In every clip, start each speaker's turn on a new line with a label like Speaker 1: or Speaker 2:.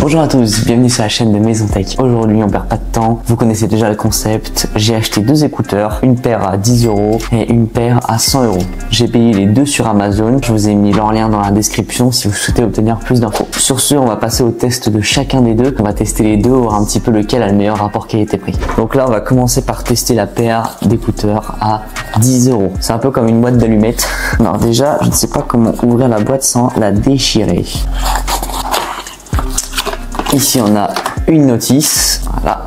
Speaker 1: Bonjour à tous, bienvenue sur la chaîne de Maison Tech. Aujourd'hui on perd pas de temps, vous connaissez déjà le concept. J'ai acheté deux écouteurs, une paire à 10 € et une paire à 100 €. J'ai payé les deux sur Amazon, je vous ai mis leur lien dans la description si vous souhaitez obtenir plus d'infos. Sur ce, on va passer au test de chacun des deux. On va tester les deux, voir un petit peu lequel a le meilleur rapport qualité-prix. Donc là on va commencer par tester la paire d'écouteurs à 10 €. C'est un peu comme une boîte d'allumettes. Alors déjà, je ne sais pas comment ouvrir la boîte sans la déchirer. Ici on a une notice, voilà,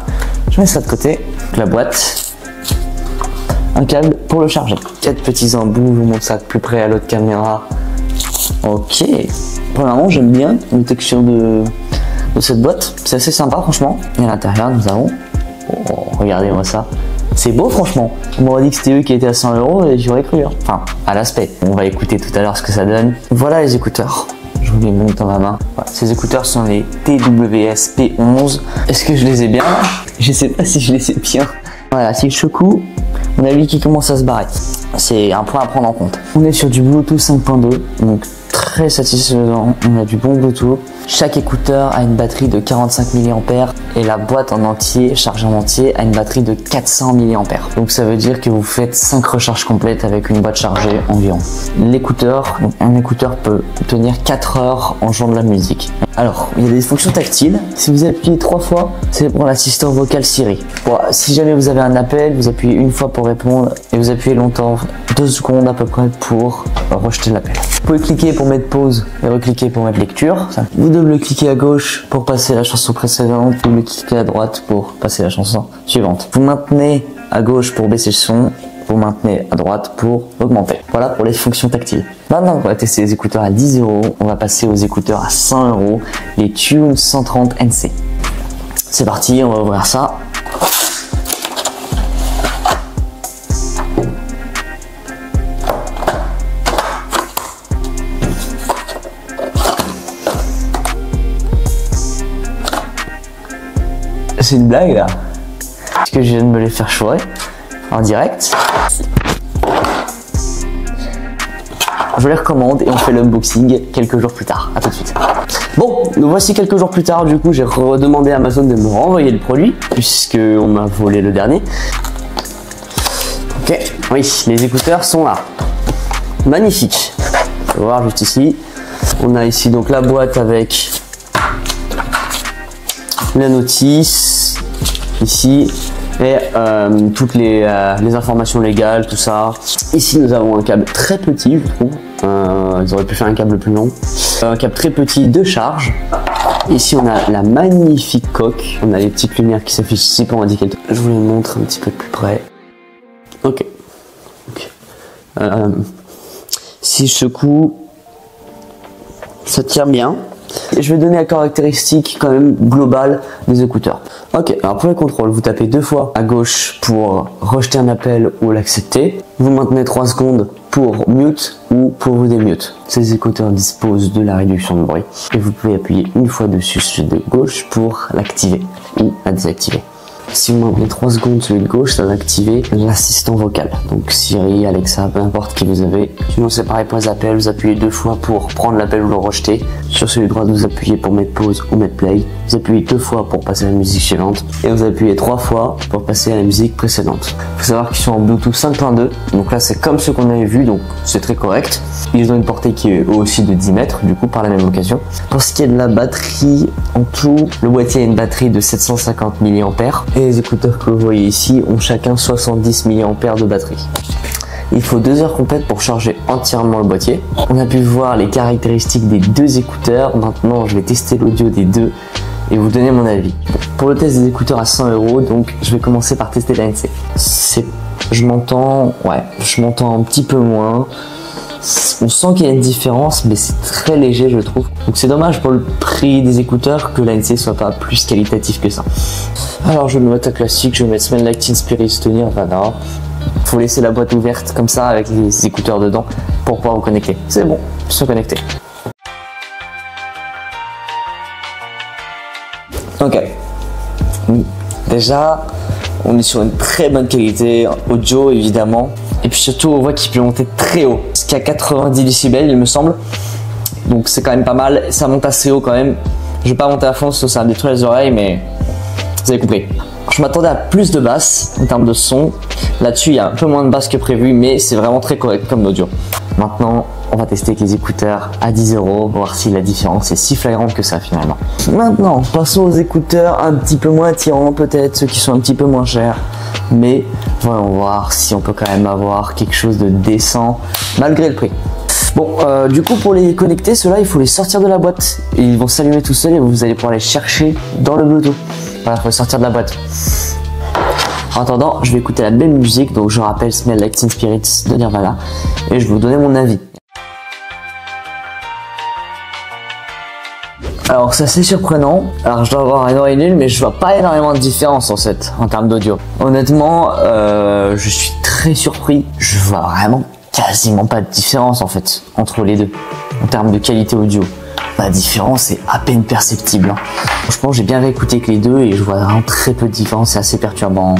Speaker 1: je mets ça de côté, la boîte, un câble pour le charger, 4 petits embouts, je vous montre ça de plus près à l'autre caméra. Ok, premièrement j'aime bien la texture de cette boîte, c'est assez sympa franchement. Et à l'intérieur nous avons, oh, regardez-moi ça, c'est beau franchement. On m'aurait dit que c'était eux qui étaient à 100 € et j'aurais cru, enfin à l'aspect. On va écouter tout à l'heure ce que ça donne. Voilà les écouteurs. Je vous les montre dans ma main. Voilà, ces écouteurs sont les TWS P11. Est-ce que je les ai bien? Je sais pas si je les ai bien. Voilà, si je secoue, on a lui qui commence à se barrer. C'est un point à prendre en compte. On est sur du Bluetooth 5.2, donc très satisfaisant. On a du bon Bluetooth. Chaque écouteur a une batterie de 45 mAh et la boîte en entier, chargée en entier, a une batterie de 400 mAh. Donc ça veut dire que vous faites 5 recharges complètes avec une boîte chargée environ. L'écouteur, un écouteur peut tenir 4 heures en jouant de la musique. Alors, il y a des fonctions tactiles. Si vous appuyez 3 fois, c'est pour l'assistant vocal Siri. Bon, si jamais vous avez un appel, vous appuyez une fois pour répondre et vous appuyez longtemps, 2 secondes à peu près pour rejeter l'appel. Vous pouvez cliquer pour mettre pause et recliquer pour mettre lecture. Vous double-cliquez à gauche pour passer la chanson précédente, double-cliquez à droite pour passer la chanson suivante. Vous maintenez à gauche pour baisser le son, vous maintenez à droite pour augmenter. Voilà pour les fonctions tactiles. Maintenant, on va tester les écouteurs à 10 €. On va passer aux écouteurs à 100 €, les Tune 130 NC. C'est parti, on va ouvrir ça. C'est une blague là, parce que je viens de me les faire choisir en direct. Je les recommande et on fait l'unboxing quelques jours plus tard. À tout de suite. Bon, nous voici quelques jours plus tard. Du coup, j'ai redemandé à Amazon de me renvoyer le produit puisque on m'a volé le dernier. Ok, oui, les écouteurs sont là. Magnifique. On va voir juste ici. On a ici donc la boîte avec la notice ici et toutes les informations légales, tout ça. Ici nous avons un câble très petit, je trouve. Ils auraient pu faire un câble plus long. Un câble très petit de charge. Ici on a la magnifique coque. On a les petites lumières qui s'affichent ici pour indiquer. Je vous les montre un petit peu plus près. Ok. Si je secoue, ça tient bien. Je vais donner la caractéristique quand même globale des écouteurs. Ok, alors pour le contrôle, vous tapez 2 fois à gauche pour rejeter un appel ou l'accepter. Vous maintenez 3 secondes pour mute ou pour vous démute. Ces écouteurs disposent de la réduction de bruit et vous pouvez appuyer une fois dessus celui de gauche pour l'activer ou la désactiver. Si vous maintenez 3 secondes celui de gauche, ça va activer l'assistant vocal. Donc Siri, Alexa, peu importe qui vous avez. Sinon c'est pareil pour les appels, vous appuyez 2 fois pour prendre l'appel ou le rejeter. Sur celui de droite, vous appuyez pour mettre pause ou mettre play. Vous appuyez 2 fois pour passer à la musique suivante. Et vous appuyez 3 fois pour passer à la musique précédente. Il faut savoir qu'ils sont en Bluetooth 5.2. Donc là c'est comme ceux qu'on avait vu, donc c'est très correct. Ils ont une portée qui est aussi de 10 mètres, du coup par la même occasion. Pour ce qui est de la batterie, en tout, le boîtier a une batterie de 750 mAh. Et les écouteurs que vous voyez ici ont chacun 70 mAh de batterie. Il faut 2 heures complètes pour charger entièrement le boîtier. On a pu voir les caractéristiques des deux écouteurs. Maintenant, je vais tester l'audio des deux et vous donner mon avis. Pour le test des écouteurs à 100 €, donc je vais commencer par tester la NC. Je m'entends un petit peu moins. On sent qu'il y a une différence, mais c'est très léger, je trouve. Donc c'est dommage pour le prix des écouteurs que l'ANC soit pas plus qualitatif que ça. Alors je vais mettre un classique, je vais mettre Smell Like Teen Spirit de Nirvana. Faut laisser la boîte ouverte comme ça avec les écouteurs dedans pour pouvoir vous connecter. C'est bon, se connecter. Ok. Déjà, on est sur une très bonne qualité audio évidemment. Et puis surtout on voit qu'il peut monter très haut, jusqu'à 90 décibels il me semble. Donc c'est quand même pas mal, ça monte assez haut quand même. Je vais pas monter à fond, ça va me détruire les oreilles, mais vous avez compris. Je m'attendais à plus de basses en termes de son. Là-dessus, il y a un peu moins de basses que prévu, mais c'est vraiment très correct comme audio. Maintenant, on va tester avec les écouteurs à 10 €, voir si la différence est si flagrante que ça finalement. Maintenant, passons aux écouteurs un petit peu moins attirants, peut-être ceux qui sont un petit peu moins chers. Mais voyons voir si on peut quand même avoir quelque chose de décent malgré le prix. Bon, du coup pour les connecter, ceux-là il faut les sortir de la boîte et ils vont s'allumer tout seuls et vous allez pouvoir les chercher dans le Bluetooth. Voilà, il faut les sortir de la boîte. En attendant, je vais écouter la même musique, donc je rappelle Smell Like Teen Spirits de Nirvana et je vais vous donner mon avis. Alors c'est assez surprenant, alors je dois avoir une oreille nulle mais je vois pas énormément de différence en fait en termes d'audio. Honnêtement, je suis très surpris, je vois vraiment quasiment pas de différence en fait entre les deux en termes de qualité audio. La différence est à peine perceptible. Franchement, j'ai bien réécouté que les deux et je vois vraiment très peu de différence, c'est assez perturbant.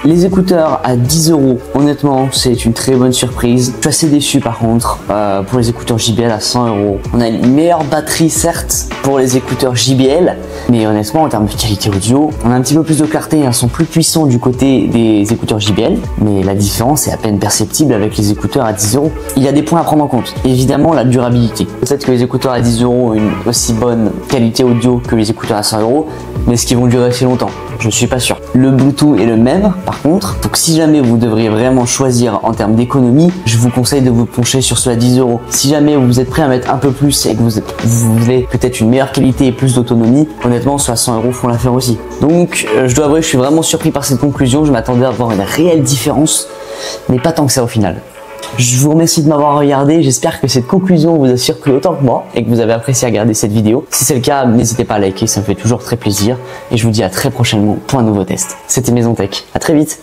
Speaker 1: Les écouteurs à 10 €, honnêtement, c'est une très bonne surprise. Je suis assez déçu par contre pour les écouteurs JBL à 100 €. On a une meilleure batterie certes pour les écouteurs JBL, mais honnêtement en termes de qualité audio, on a un petit peu plus de clarté, ils sont plus puissants du côté des écouteurs JBL, mais la différence est à peine perceptible avec les écouteurs à 10 €. Il y a des points à prendre en compte. Évidemment, la durabilité. Peut-être que les écouteurs à 10 € ont une aussi bonne qualité audio que les écouteurs à 100 €, mais est-ce qu'ils vont durer si longtemps? Je suis pas sûr. Le Bluetooth est le même par contre, donc si jamais vous devriez vraiment choisir en termes d'économie, je vous conseille de vous pencher sur ceux à 10 €. Si jamais vous êtes prêt à mettre un peu plus et que vous voulez peut-être une meilleure qualité et plus d'autonomie, honnêtement ceux à 100 € font l'affaire aussi. Donc je dois avouer, je suis vraiment surpris par cette conclusion, je m'attendais à avoir une réelle différence, mais pas tant que ça au final. Je vous remercie de m'avoir regardé, j'espère que cette conclusion vous a surpris autant que moi et que vous avez apprécié regarder cette vidéo. Si c'est le cas, n'hésitez pas à liker, ça me fait toujours très plaisir et je vous dis à très prochainement pour un nouveau test. C'était Maison Tech, à très vite.